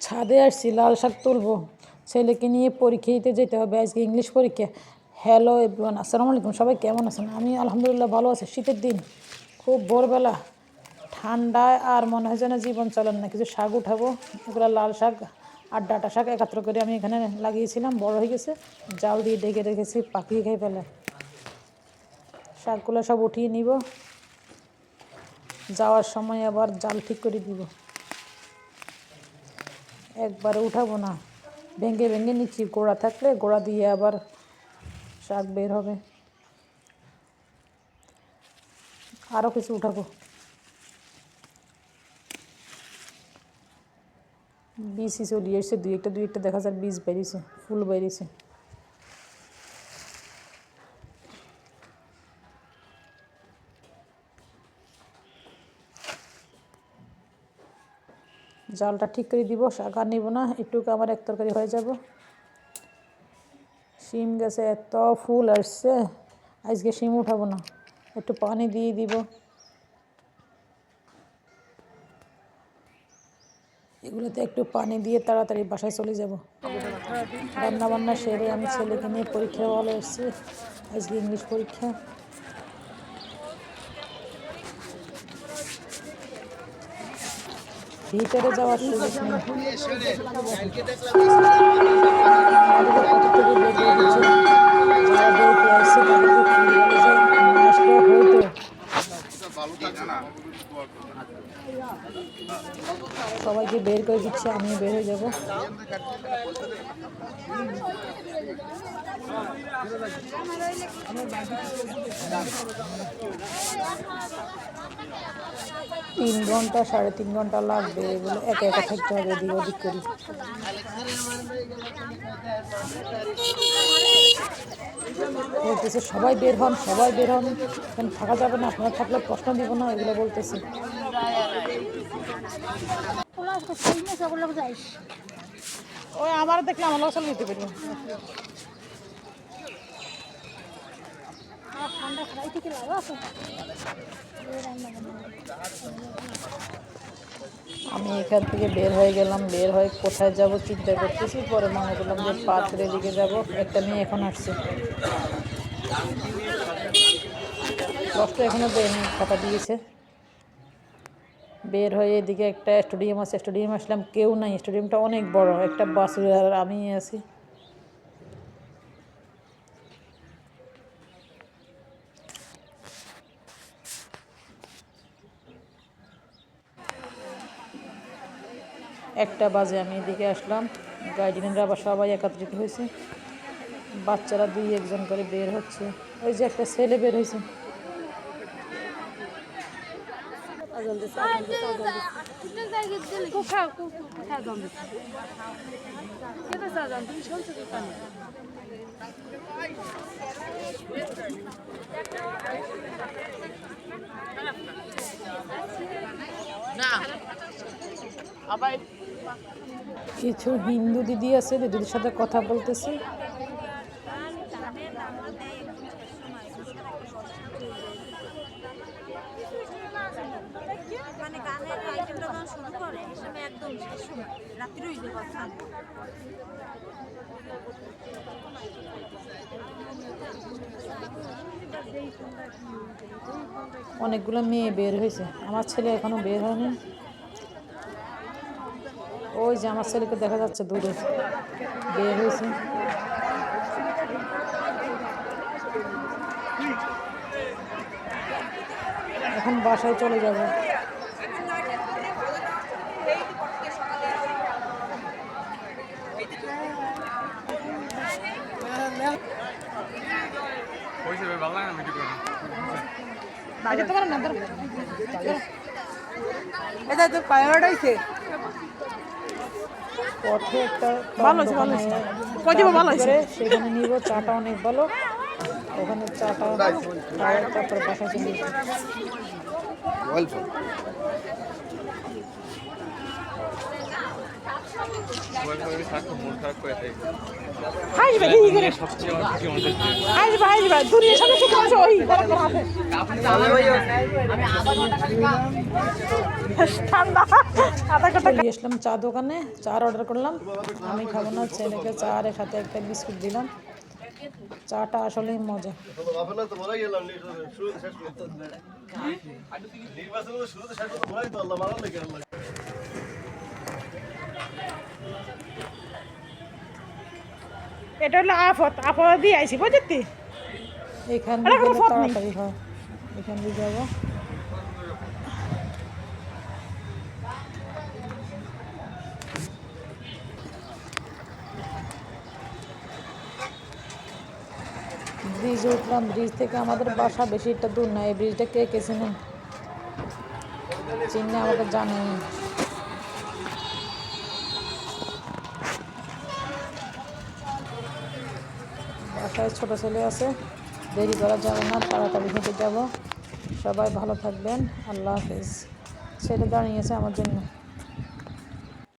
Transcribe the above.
ছাদে আসছি, লাল শাক তুলবো, ছেলেকে নিয়ে পরীক্ষা দিতে যেতে হবে, আজকে ইংলিশ পরীক্ষা। হ্যালো এভরিওয়ান, আসসালামু আলাইকুম, সবাই কেমন আছেন? আমি আলহামদুলিল্লাহ ভালো আছি। শীতের দিন, খুব ভোরবেলা, ঠান্ডায় আর মনে হয় যেন জীবন চলেন না। কিছু শাক উঠাবো, এগুলো লাল শাক আর ডাঁটা শাক একাত্র করে আমি এখানে লাগিয়েছিলাম, বড় হয়ে গেছে, জাল দিয়ে ঢেকে রেখেছি, পাখিয়ে খেয়ে ফেলে। শাকগুলো সব উঠিয়ে নিব, যাওয়ার সময় আবার জাল ঠিক করে দিব। একবারে উঠাবো না, ভেঙে ভেঙে নিচ্ছি, গোড়া থাকলে গোড়া দিয়ে আবার শাক বের হবে। আরও কিছু উঠাবো, বীজই চলিয়ে এসছে, দুই একটা দেখা যায় বীজ বেরিয়েছে, ফুল বেরিয়েছে। জালটা ঠিক করে দিব, শাক আর নিব না, একটুকু আমার এক তরকারি হয়ে যাব। শিম গাছে এত ফুল আসছে, আজকে শিম উঠাবো না, একটু পানি দিয়ে দিব। এগুলোতে একটু পানি দিয়ে তাড়াতাড়ি বাসায় চলে যাব। রান্নাবান্না সেরে আমি ছেলেকে নিয়ে পরীক্ষা হলে এসেছি, আজকে ইংলিশ পরীক্ষা। ভিতরে যাওয়ার সুযোগ নেই, সবাইকে বের করে দিচ্ছে, আমিও বের হয়ে যাব। তিন ঘন্টা 3.5 ঘন্টা লাগবে, এগুলো একা একা থাকতে হবে, এদিক ওদিক করি। বলতেছে সবাই বের হন, সবাই বের হন, কেন থাকা যাবে না, আপনারা থাকলে প্রশ্ন দিব না, এগুলো বলতেছে। ওই আমার দেখলে আমার লোক নিতে পারি। আমি এখান থেকে বের হয়ে গেলাম, বের হয়ে কোথায় যাব চিন্তা করতেছি, পরে মনে করলাম যে পাত্রের দিকে যাব। একটা মেয়ে এখন আসছে, কষ্ট এখনো দেয়নি, কথা দিয়েছে। বের হয়ে এদিকে একটা স্টেডিয়াম আছে, স্টেডিয়াম আসলাম, কেউ নাই, স্টেডিয়ামটা অনেক বড়, একটা বাস আর আমি আছি। একটা বাজে আমি এদিকে আসলাম, গার্ডিয়ানরা আবার সবাই একত্রিত হয়েছে, বাচ্চারা 2-1 করে বের হচ্ছে। ওই যে একটা ছেলে বের হয়েছে। কিছু হিন্দু দিদি আছে, দিদির সাথে কথা বলতেছি। অনেকগুলো মেয়ে বের হয়েছে, আমার ছেলে এখনো বের হয়নি। ওই যে আমার ছেলেকে দেখা যাচ্ছে দূরে বের হয়েছে। এখন বাসায় চলে যাব। পথে একটা সেখানে নিব, চাটা অনেক ভালো, ওখানে চাটা খাওয়ার তারপর বাসা চলে যাব। হাসবে কি করে হাসবে হাসবে দুনিয়ার সাথে সুখ আছে ওই গরম গরম আছে ঠান্ডা আধা ঘন্টা নিয়ে আসলাম চা দোকানে চা অর্ডার করলাম আমি খাবো না ছেলেকে চা আর সাথে একটা বিস্কুট দিলাম চাটা আসলেই মজা এটা হলো আফত আফত দিয়ে আইসি বুঝতি এখান দিয়ে তাড়াতাড়ি হয় এখান দিয়ে যাবো ব্রিজে উঠলাম ব্রিজ থেকে আমাদের বাসা বেশি একটা দূর না এই ব্রিজটা কে কে চিনেন চিনে আমাকে জানেন বাসায় ছোটো ছেলে আছে দেরি করা যাবে না তাড়াতাড়ি হেঁটে যাব সবাই ভালো থাকবেন আল্লাহ হাফিজ ছেলে দাঁড়িয়েছে আমার জন্য